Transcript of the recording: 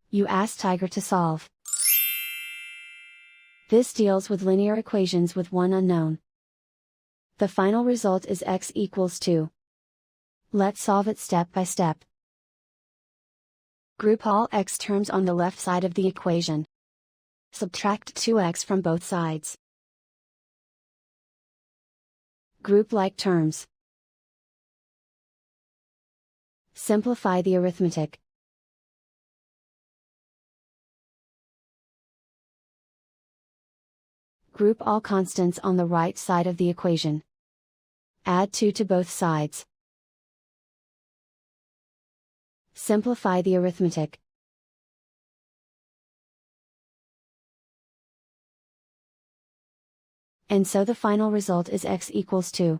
You ask Tiger to solve. This deals with linear equations with one unknown. The final result is x equals 2. Let's solve it step by step. Group all x terms on the left side of the equation. Subtract 2x from both sides. Group like terms. Simplify the arithmetic. Group all constants on the right side of the equation. Add 2 to both sides. Simplify the arithmetic. And so the final result is x equals 2.